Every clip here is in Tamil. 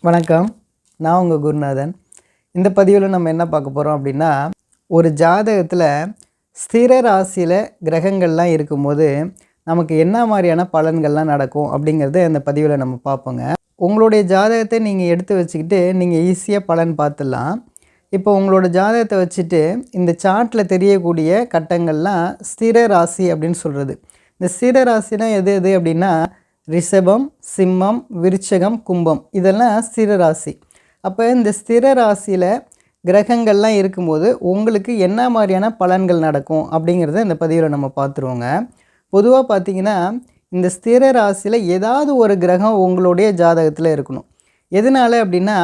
வணக்கம். நான் உங்கள் குருநாதன். இந்த பதிவில் நம்ம என்ன பார்க்க போகிறோம் அப்படின்னா, ஒரு ஜாதகத்தில் ஸ்திர ராசியில் கிரகங்கள்லாம் இருக்கும்போது நமக்கு என்ன மாதிரியான பலன்கள்லாம் நடக்கும் அப்படிங்கிறத இந்த பதிவில் நம்ம பார்ப்போங்க. உங்களுடைய ஜாதகத்தை நீங்கள் எடுத்து வச்சுக்கிட்டு நீங்கள் ஈஸியாக பலன் பார்த்துடலாம். இப்போ உங்களோட ஜாதகத்தை வச்சுட்டு இந்த சார்ட்டில் தெரியக்கூடிய கட்டங்கள்லாம் ஸ்திர ராசி அப்படின்னு சொல்கிறது. இந்த ஸ்திர ராசினா எது எது அப்படின்னா ரிஷபம், சிம்மம், விருச்சகம், கும்பம் இதெல்லாம் ஸ்திர ராசி. அப்போ இந்த ஸ்திர ராசியில் கிரகங்கள்லாம் இருக்கும்போது உங்களுக்கு என்ன மாதிரியான பலன்கள் நடக்கும் அப்படிங்கிறத இந்த பதிவில் நம்ம பார்த்துருவோங்க. பொதுவாக பார்த்திங்கன்னா இந்த ஸ்திர ராசியில் ஏதாவது ஒரு கிரகம் உங்களுடைய ஜாதகத்தில் இருக்கணும். எதனால் அப்படின்னா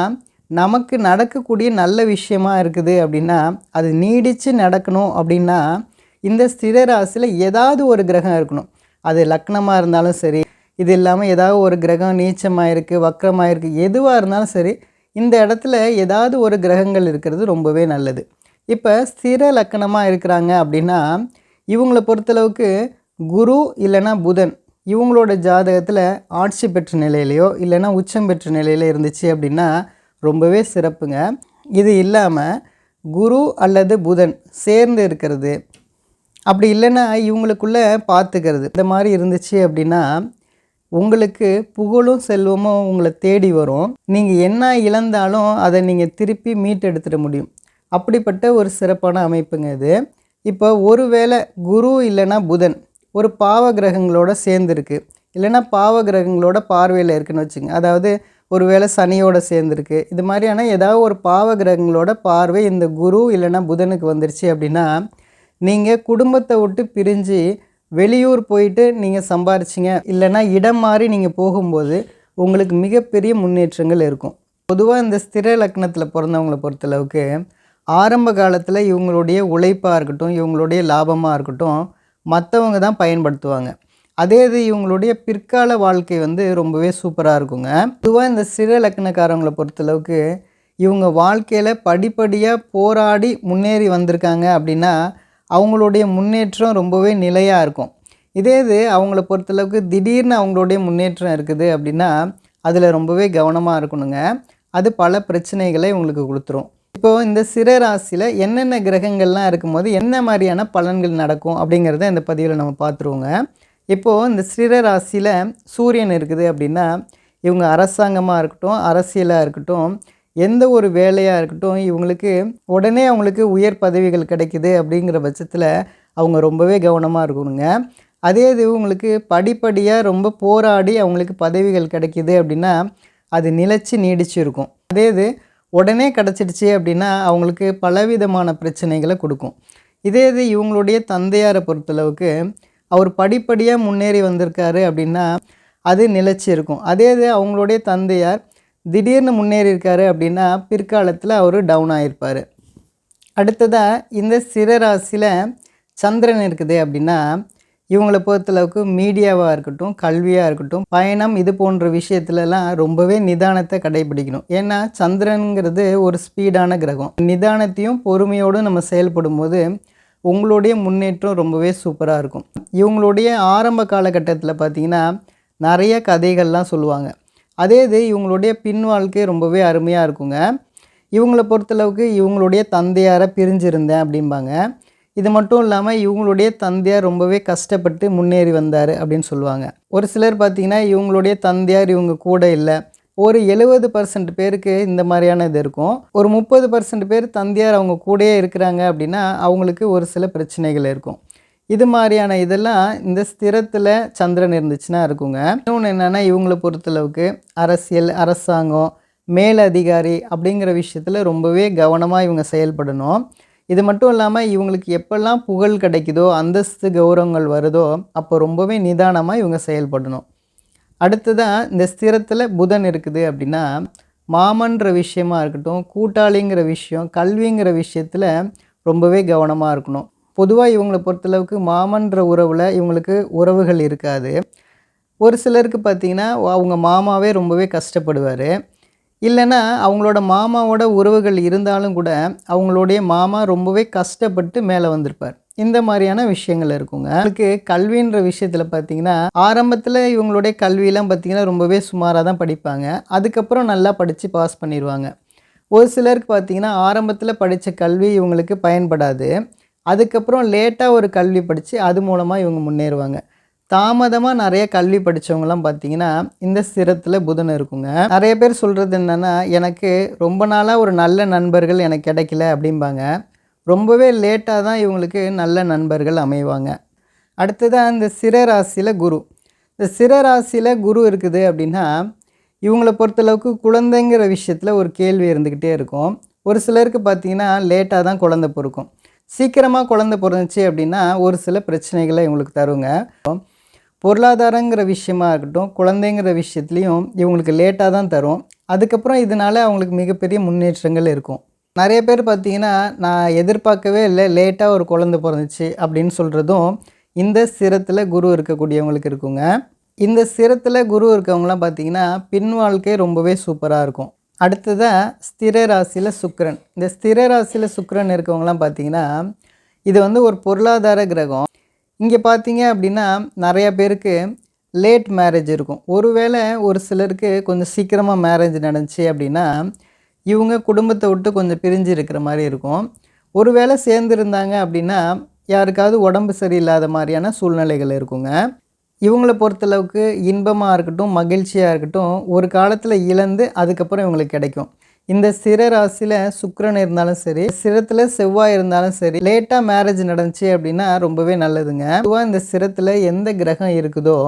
நமக்கு நடக்கக்கூடிய நல்ல விஷயமா இருக்குது அப்படின்னா அது நீடித்து நடக்கணும் அப்படின்னா இந்த ஸ்திர ராசியில் ஏதாவது ஒரு கிரகம் இருக்கணும். அது லக்னமாக இருந்தாலும் சரி, இது இல்லாமல் ஏதாவது ஒரு கிரகம் நீச்சமாக இருக்குது, வக்கரமாக இருக்குது, எதுவாக இருந்தாலும் சரி இந்த இடத்துல ஏதாவது ஒரு கிரகங்கள் இருக்கிறது ரொம்பவே நல்லது. இப்போ ஸ்திர லக்கணமாக இருக்கிறாங்க அப்படின்னா இவங்களை பொறுத்தளவுக்கு குரு இல்லைன்னா புதன் இவங்களோட ஜாதகத்தில் ஆட்சி பெற்ற நிலையிலையோ இல்லைன்னா உச்சம் பெற்ற நிலையில் இருந்துச்சு அப்படின்னா ரொம்பவே சிறப்புங்க. இது இல்லாமல் குரு அல்லது புதன் சேர்ந்து இருக்கிறது, அப்படி இல்லைன்னா இவங்களுக்குள்ளே பார்த்துக்கிறது, இந்த மாதிரி இருந்துச்சு அப்படின்னா உங்களுக்கு புகழும் செல்வமும் உங்களை தேடி வரும். நீங்கள் என்ன இழந்தாலும் அதை நீங்கள் திருப்பி மீட்டெடுத்துட முடியும். அப்படிப்பட்ட ஒரு சிறப்பான அமைப்புங்க இது. இப்போ ஒருவேளை குரு இல்லைன்னா புதன் ஒரு பாவ கிரகங்களோட சேர்ந்துருக்கு, இல்லைன்னா பாவ கிரகங்களோட பார்வையில் இருக்குன்னு வச்சுங்க. அதாவது ஒருவேளை சனியோட சேர்ந்துருக்கு, இது மாதிரியான ஏதாவது ஒரு பாவ கிரகங்களோட பார்வை இந்த குரு இல்லைன்னா புதனுக்கு வந்துருச்சு அப்படின்னா நீங்கள் குடும்பத்தை விட்டு பிரிஞ்சு வெளியூர் போயிட்டு நீங்கள் சம்பாரிச்சிங்க, இல்லைன்னா இடம் மாறி நீங்கள் போகும்போது உங்களுக்கு மிகப்பெரிய முன்னேற்றங்கள் இருக்கும். பொதுவாக இந்த ஸ்திர லக்னத்தில் பிறந்தவங்களை பொறுத்தளவுக்கு ஆரம்ப காலத்தில் இவங்களுடைய உழைப்பாக இருக்கட்டும், இவங்களுடைய லாபமாக இருக்கட்டும் மற்றவங்க தான் பயன்படுத்துவாங்க. அதே இது இவங்களுடைய பிற்கால வாழ்க்கை ரொம்பவே சூப்பராக இருக்குங்க. பொதுவாக இந்த ஸ்திர லக்னக்காரவங்களை பொறுத்தளவுக்கு இவங்க வாழ்க்கையில் படிப்படியாக போராடி முன்னேறி வந்திருக்காங்க அப்படின்னா அவங்களுடைய முன்னேற்றம் ரொம்பவே நிலையாக இருக்கும். இதே இது அவங்கள பொறுத்தளவுக்கு திடீர்னு அவங்களுடைய முன்னேற்றம் இருக்குது அப்படின்னா அதில் ரொம்பவே கவனமாக இருக்கணுங்க. அது பல பிரச்சனைகளை உங்களுக்கு கொடுத்துரும். இப்போது இந்த ஸ்திர ராசியில் என்னென்ன கிரகங்கள்லாம் இருக்கும்போது என்ன மாதிரியான பலன்கள் நடக்கும் அப்படிங்கிறத இந்த பதிவில் நம்ம பார்த்துருவோங்க. இப்போது இந்த ஸ்திர ராசியில் சூரியன் இருக்குது அப்படின்னா இவங்க அரசாங்கமாக இருக்கட்டும், அரசியலாக இருக்கட்டும், எந்த ஒரு வேலையாக இருக்கட்டும் இவங்களுக்கு உடனே அவங்களுக்கு உயர் பதவிகள் கிடைக்குது அப்படிங்கிற பட்சத்தில் அவங்க ரொம்பவே கவனமாக இருக்கணுங்க. அதே இது இவங்களுக்கு படிப்படியாக ரொம்ப போராடி அவங்களுக்கு பதவிகள் கிடைக்கிது அப்படின்னா அது நிலைச்சு நீடிச்சு இருக்கும். அதே இது உடனே கிடச்சிடுச்சு அப்படின்னா அவங்களுக்கு பலவிதமான பிரச்சனைகளை கொடுக்கும். இதே இது இவங்களுடைய தந்தையாரை பொறுத்தளவுக்கு அவர் படிப்படியாக முன்னேறி வந்திருக்காரு அப்படின்னா அது நிலைச்சி இருக்கும். அதே இது அவங்களுடைய தந்தையார் திடீர்னு முன்னேறி இருக்காரு அப்படின்னா பிற்காலத்தில் அவர் டவுன் ஆகிருப்பார். அடுத்ததாக இந்த ஸ்திர ராசியில் சந்திரன் இருக்குது அப்படின்னா இவங்களை பொறுத்தளவுக்கு மீடியாவாக இருக்கட்டும், கல்வியாக இருக்கட்டும், பயணம் இது போன்ற விஷயத்துலலாம் ரொம்பவே நிதானத்தை கடைபிடிக்கணும். ஏன்னா சந்திரனுங்கிறது ஒரு ஸ்பீடான கிரகம். நிதானத்தையும் பொறுமையோடு நம்ம செயல்படும் போது உங்களுடைய முன்னேற்றம் ரொம்பவே சூப்பராக இருக்கும். இவங்களுடைய ஆரம்ப காலகட்டத்தில் பார்த்திங்கன்னா நிறைய கதைகள்லாம் சொல்லுவாங்க. அதே இது இவங்களுடைய பின் வாழ்க்கை ரொம்பவே அருமையாக இருக்குங்க. இவங்களை பொறுத்தளவுக்கு இவங்களுடைய தந்தையாரை பிரிஞ்சிருந்தேன் அப்படிம்பாங்க. இது மட்டும் இல்லாமல் இவங்களுடைய தந்தையார் ரொம்பவே கஷ்டப்பட்டு முன்னேறி வந்தார் அப்படின்னு சொல்லுவாங்க. ஒரு சிலர் பார்த்திங்கன்னா இவங்களுடைய தந்தையார் இவங்க கூட இல்லை. ஒரு 70% பேருக்கு இந்த மாதிரியான இது இருக்கும். ஒரு 30% பேர் தந்தையார் அவங்க கூடயே இருக்கிறாங்க அப்படின்னா அவங்களுக்கு ஒரு சில பிரச்சனைகள் இருக்கும். இது மாதிரியான இதெல்லாம் இந்த ஸ்திரத்தில் சந்திரன் இருந்துச்சுன்னா இருக்குங்க. இன்னொன்று என்னென்னா இவங்களை பொறுத்தளவுக்கு அரசியல், அரசாங்கம், மேலதிகாரி அப்படிங்கிற விஷயத்தில் ரொம்பவே கவனமாக இவங்க செயல்படணும். இது மட்டும் இல்லாமல் இவங்களுக்கு எப்பெல்லாம் புகழ் கிடைக்குதோ, அந்தஸ்து, கௌரவங்கள் வருதோ அப்போ ரொம்பவே நிதானமாக இவங்க செயல்படணும். அடுத்ததாக இந்த ஸ்திரத்தில் புதன் இருக்குது அப்படின்னா மாமன்ற விஷயமா இருக்கட்டும், கூட்டாளிங்கிற விஷயம், கல்விங்கிற விஷயத்தில் ரொம்பவே கவனமாக இருக்கணும். பொதுவாக இவங்களை பொறுத்தளவுக்கு மாமன்ற உறவில் இவங்களுக்கு உறவுகள் இருக்காது. ஒரு சிலருக்கு பார்த்திங்கன்னா அவங்க மாமாவே ரொம்பவே கஷ்டப்படுவார். இல்லைன்னா அவங்களோட மாமாவோட உறவுகள் இருந்தாலும் கூட அவங்களுடைய மாமா ரொம்பவே கஷ்டப்பட்டு மேலே வந்திருப்பார். இந்த மாதிரியான விஷயங்கள் இருக்குங்க. உங்களுக்கு கல்வின்ற விஷயத்தில் பார்த்தீங்கன்னா ஆரம்பத்தில் இவங்களுடைய கல்வியெல்லாம் பார்த்தீங்கன்னா ரொம்பவே சுமாராக தான் படிப்பாங்க. அதுக்கப்புறம் நல்லா படித்து பாஸ் பண்ணிடுவாங்க. ஒரு சிலருக்கு பார்த்தீங்கன்னா ஆரம்பத்தில் படித்த கல்வி இவங்களுக்கு பயன்படாது. அதுக்கப்புறம் லேட்டாக ஒரு கல்வி படித்து அது மூலமாக இவங்க முன்னேறுவாங்க. தாமதமாக நிறைய கல்வி படித்தவங்கலாம் பார்த்தீங்கன்னா இந்த ஸ்திரத்தில் புதன் இருக்குங்க. நிறைய பேர் சொல்கிறது என்னென்னா, எனக்கு ரொம்ப நாளாக ஒரு நல்ல நண்பர்கள் எனக்கு கிடைக்கல அப்படிம்பாங்க. ரொம்பவே லேட்டாக தான் இவங்களுக்கு நல்ல நண்பர்கள் அமைவாங்க. அடுத்ததாக இந்த சிற ராசியில் குரு. இந்த சிற ராசியில் குரு இருக்குது அப்படின்னா இவங்கள பொறுத்தளவுக்கு குழந்தைங்கிற விஷயத்தில் ஒரு கேள்வி இருந்துக்கிட்டே இருக்கும். ஒரு சிலருக்கு பார்த்திங்கன்னா லேட்டாக தான் குழந்தை பிறக்கும். சீக்கிரமாக குழந்தை பிறந்துச்சு அப்படின்னா ஒரு சில பிரச்சனைகளை இவங்களுக்கு தருங்க. பொருளாதாரங்கிற விஷயமா இருக்கட்டும், குழந்தைங்கிற விஷயத்துலையும் இவங்களுக்கு லேட்டாக தான் தரும். அதுக்கப்புறம் இதனால் அவங்களுக்கு மிகப்பெரிய முன்னேற்றங்கள் இருக்கும். நிறைய பேர் பார்த்திங்கன்னா நான் எதிர்பார்க்கவே இல்லை, லேட்டாக ஒரு குழந்தை பிறந்துச்சு அப்படின்னு சொல்கிறதும் இந்த ஸ்திரத்தில் குரு இருக்கக்கூடியவங்களுக்கு இருக்குங்க. இந்த ஸ்திரத்தில் குரு இருக்கவங்களாம் பார்த்திங்கன்னா பின் வாழ்க்கை ரொம்பவே சூப்பராக இருக்கும். அடுத்ததாக ஸ்திர ராசியில் சுக்கிரன். இந்த ஸ்திர ராசியில் சுக்கிரன் இருக்கவங்களாம் பார்த்திங்கன்னா இது வந்து ஒரு பொருளாதார கிரகம். இங்கே பார்த்தீங்க அப்படின்னா நிறையா பேருக்கு லேட் மேரேஜ் இருக்கும். ஒருவேளை ஒரு சிலருக்கு கொஞ்சம் சீக்கிரமாக மேரேஜ் நடந்துச்சு அப்படின்னா இவங்க குடும்பத்தை விட்டு கொஞ்சம் பிரிஞ்சு இருக்கிற மாதிரி இருக்கும். ஒருவேளை சேர்ந்துருந்தாங்க அப்படின்னா யாருக்காவது உடம்பு சரியில்லாத மாதிரியான சூழ்நிலைகள் இருக்குங்க. இவங்கள பொறுத்தளவுக்கு இன்பமாக இருக்கட்டும், மகிழ்ச்சியாக இருக்கட்டும், ஒரு காலத்தில் இழந்து அதுக்கப்புறம் இவங்களுக்கு கிடைக்கும். இந்த ஸ்திர ராசியில் சுக்கிரன் இருந்தாலும் சரி, ஸ்திரத்தில் செவ்வாய் இருந்தாலும் சரி, லேட்டாக மேரேஜ் நடந்துச்சு அப்படின்னா ரொம்பவே நல்லதுங்க. பொதுவாக இந்த ஸ்திரத்தில் எந்த கிரகம் இருக்குதோ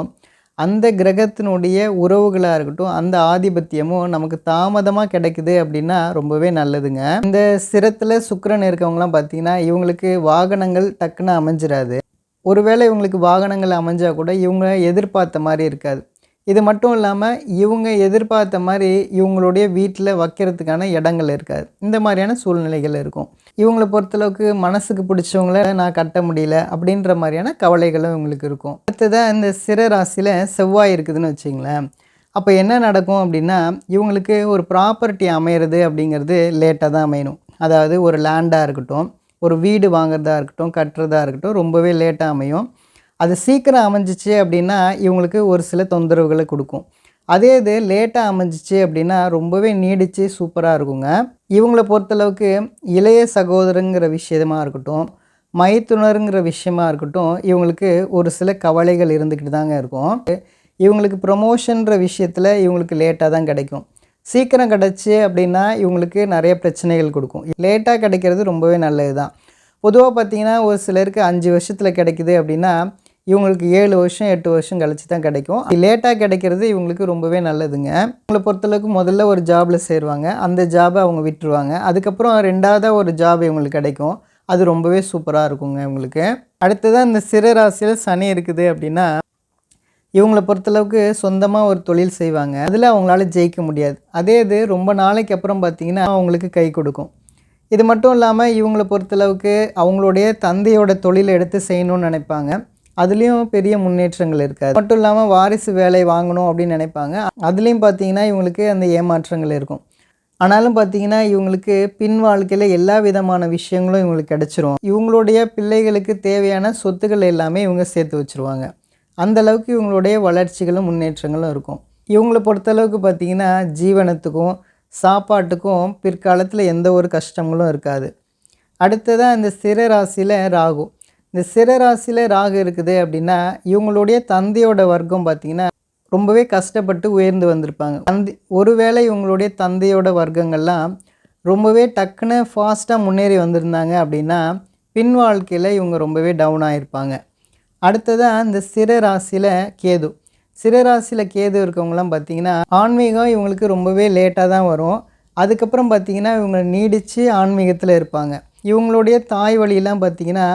அந்த கிரகத்தினுடைய உறவுகளாக இருக்கட்டும், அந்த ஆதிபத்தியமும் நமக்கு தாமதமாக கிடைக்குது அப்படின்னா ரொம்பவே நல்லதுங்க. இந்த ஸ்திரத்தில் சுக்கிரன் இருக்கவங்களாம் பார்த்தீங்கன்னா இவங்களுக்கு வாகனங்கள் டக்குன்னு அமைஞ்சிராது. ஒருவேளை இவங்களுக்கு வாகனங்கள் அமைஞ்சால் கூட இவங்க எதிர்பார்த்த மாதிரி இருக்காது. இது மட்டும் இல்லாமல் இவங்க எதிர்பார்த்த மாதிரி இவங்களுடைய வீட்டில் வைக்கிறதுக்கான இடங்கள் இருக்காது. இந்த மாதிரியான சூழ்நிலைகள் இருக்கும். இவங்களை பொறுத்தளவுக்கு மனசுக்கு பிடிச்சவங்கள நான் கட்ட முடியல அப்படின்ற மாதிரியான கவலைகளும் இவங்களுக்கு இருக்கும். அடுத்ததாக இந்த சிற ராசியில் செவ்வாய் இருக்குதுன்னு வச்சிங்களேன். அப்போ என்ன நடக்கும் அப்படின்னா இவங்களுக்கு ஒரு ப்ராப்பர்ட்டி அமையிறது அப்படிங்கிறது லேட்டாக தான் அமையணும். அதாவது ஒரு லேண்டாக இருக்கட்டும், ஒரு வீடு வாங்குறதா இருக்கட்டும், கட்டுறதா இருக்கட்டும், ரொம்பவே லேட்டாக அமையும். அது சீக்கிரம் அமைஞ்சிச்சு அப்படின்னா இவங்களுக்கு ஒரு சில தொந்தரவுகளை கொடுக்கும். அதே இது லேட்டாக அமைஞ்சிச்சு அப்படின்னா ரொம்பவே நீடித்து சூப்பராக இருக்குங்க. இவங்கள பொறுத்தளவுக்கு இளைய சகோதரங்கிற விஷயமா இருக்கட்டும், மைத்துனருங்கிற விஷயமா இருக்கட்டும், இவங்களுக்கு ஒரு சில கவலைகள் இருந்துக்கிட்டு தாங்க இருக்கும். இவங்களுக்கு ப்ரொமோஷன்ற விஷயத்தில் இவங்களுக்கு லேட்டாக தான் கிடைக்கும். சீக்கிரம் கிடச்சி அப்படின்னா இவங்களுக்கு நிறைய பிரச்சனைகள் கொடுக்கும். லேட்டாக கிடைக்கிறது ரொம்பவே நல்லது தான். பொதுவாக பார்த்திங்கன்னா ஒரு சிலருக்கு 5 வருஷத்தில் கிடைக்குது அப்படின்னா இவங்களுக்கு 7 வருஷம் 8 வருஷம் கழிச்சு தான் கிடைக்கும். லேட்டாக கிடைக்கிறது இவங்களுக்கு ரொம்பவே நல்லதுங்க. இவங்களை பொறுத்தளவுக்கு முதல்ல ஒரு ஜாபில் சேருவாங்க. அந்த ஜாபை அவங்க விட்டுருவாங்க. அதுக்கப்புறம் 2ஆவதாக ஒரு ஜாப் இவங்களுக்கு கிடைக்கும். அது ரொம்பவே சூப்பராக இருக்குங்க இவங்களுக்கு. அடுத்ததாக இந்த சிற ராசியில் சனி இருக்குது அப்படின்னா இவங்களை பொறுத்தளவுக்கு சொந்தமாக ஒரு தொழில் செய்வாங்க. அதில் அவங்களால ஜெயிக்க முடியாது. அதே இது ரொம்ப நாளைக்கு அப்புறம் பார்த்திங்கன்னா அவங்களுக்கு கை கொடுக்கும். இது மட்டும் இல்லாமல் இவங்களை பொறுத்தளவுக்கு அவங்களுடைய தந்தையோட தொழிலை எடுத்து செய்யணும்னு நினைப்பாங்க. அதுலேயும் பெரிய முன்னேற்றங்கள் இருக்காது. மட்டும் இல்லாமல் வாரிசு வேலை வாங்கணும் அப்படின்னு நினைப்பாங்க. அதுலேயும் பார்த்திங்கன்னா இவங்களுக்கு அந்த ஏமாற்றங்கள் இருக்கும். ஆனாலும் பார்த்திங்கன்னா இவங்களுக்கு பின் வாழ்க்கையில் எல்லா விதமான விஷயங்களும் இவங்களுக்கு கிடச்சிரும். இவங்களுடைய பிள்ளைகளுக்கு தேவையான சொத்துக்கள் எல்லாமே இவங்க சேர்த்து வச்சுருவாங்க. அந்தளவுக்கு இவங்களுடைய வளர்ச்சிகளும் முன்னேற்றங்களும் இருக்கும். இவங்களை பொறுத்தளவுக்கு பார்த்திங்கன்னா ஜீவனத்துக்கும் சாப்பாட்டுக்கும் பிற்காலத்தில் எந்த ஒரு கஷ்டங்களும் இருக்காது. அடுத்ததாக இந்த ஸ்திர ராசியில் ராகு. இந்த ஸ்திர ராசியில் ராகு இருக்குது அப்படின்னா இவங்களுடைய தந்தையோட வர்க்கம் பார்த்திங்கன்னா ரொம்பவே கஷ்டப்பட்டு உயர்ந்து வந்திருப்பாங்க. ஒருவேளை இவங்களுடைய தந்தையோட வர்க்கங்கள்லாம் ரொம்பவே டக்குன்னு ஃபாஸ்ட்டாக முன்னேறி வந்திருந்தாங்க அப்படின்னா பின் வாழ்க்கையில் இவங்க ரொம்பவே டவுன் ஆகிருப்பாங்க. அடுத்ததாக இந்த ஸ்திர ராசியில் கேது. ஸ்திர ராசியில் கேது இருக்கவங்களாம் பார்த்திங்கன்னா ஆன்மீகம் இவங்களுக்கு ரொம்பவே லேட்டாக தான் வரும். அதுக்கப்புறம் பார்த்திங்கன்னா இவங்க நீடித்து ஆன்மீகத்தில் இருப்பாங்க. இவங்களுடைய தாய் வழியெல்லாம் பார்த்திங்கன்னா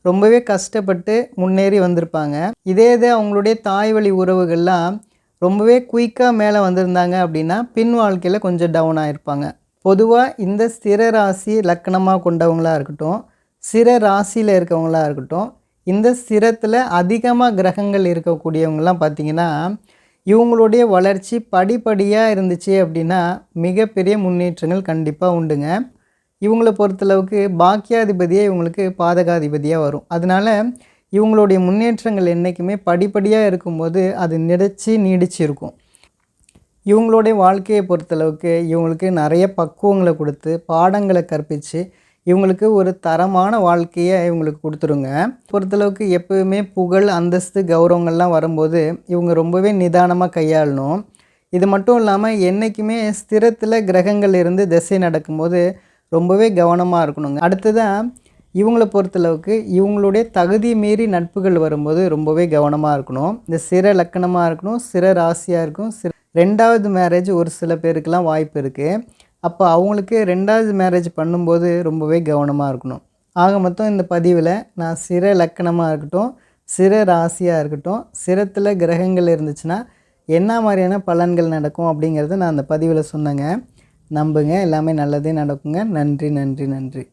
ரொம்பவே கஷ்டப்பட்டு முன்னேறி வந்திருப்பாங்க. இதே இது அவங்களுடைய தாய் வழி உறவுகள்லாம் ரொம்பவே குயிக்காக மேலே வந்திருந்தாங்க அப்படின்னா பின் வாழ்க்கையில் கொஞ்சம் டவுன் ஆகிருப்பாங்க. பொதுவாக இந்த ஸ்திர ராசி லக்கணமாக கொண்டவங்களாக இருக்கட்டும், ஸ்திர ராசியில் இருக்கவங்களாக இருக்கட்டும், இந்த ஸ்திரத்தில் அதிகமாக கிரகங்கள் இருக்கக்கூடியவங்களாம் பார்த்திங்கன்னா இவங்களுடைய வளர்ச்சி படிப்படியாக இருந்துச்சு அப்படின்னா மிகப்பெரிய முன்னேற்றங்கள் கண்டிப்பாக உண்டுங்க. இவங்கள பொறுத்தளவுக்கு பாக்கியாதிபதியே இவங்களுக்கு பாதகாதிபதியாக வரும். அதனால இவங்களுடைய முன்னேற்றங்கள் என்றைக்குமே படிப்படியாக இருக்கும்போது அது நீடிச்சு இருக்கும். இவங்களுடைய வாழ்க்கையை பொறுத்தளவுக்கு இவங்களுக்கு நிறைய பக்குவங்களை கொடுத்து பாடங்களை கற்பித்து இவங்களுக்கு ஒரு தரமான வாழ்க்கையை இவங்களுக்கு கொடுத்துருங்க. பொறுத்தளவுக்கு எப்போவுமே புகழ், அந்தஸ்து, கௌரவங்கள்லாம் வரும்போது இவங்க ரொம்பவே நிதானமாக கையாளணும். இது மட்டும் இல்லாமல் என்றைக்குமே ஸ்திரத்தில் கிரகங்கள் இருந்து திசை நடக்கும்போது ரொம்பவே கவனமாக இருக்கணுங்க. அடுத்ததான் இவங்கள பொறுத்தளவுக்கு இவங்களுடைய தகுதி மீறி நட்புகள் வரும்போது ரொம்பவே கவனமாக இருக்கணும். இந்த சிற லக்கணமாக இருக்கணும், சிற ராசியாக இருக்கும். 2வது மேரேஜ் ஒரு சில பேருக்கெல்லாம் வாய்ப்பு இருக்குது. அப்போ அவங்களுக்கு 2வது மேரேஜ் பண்ணும்போது ரொம்பவே கவனமாக இருக்கணும். ஆக மொத்தம் இந்த பதிவில் நான் சிற லக்கணமாக இருக்கட்டும், சிற ராசியாக இருக்கட்டும், சிரத்தில் கிரகங்கள் இருந்துச்சுன்னா என்ன மாதிரியான பலன்கள் நடக்கும் அப்படிங்கிறத நான் அந்த பதிவில் சொன்னேங்க. நம்புங்க, எல்லாமே நல்லதே நடக்குங்க. நன்றி நன்றி நன்றி.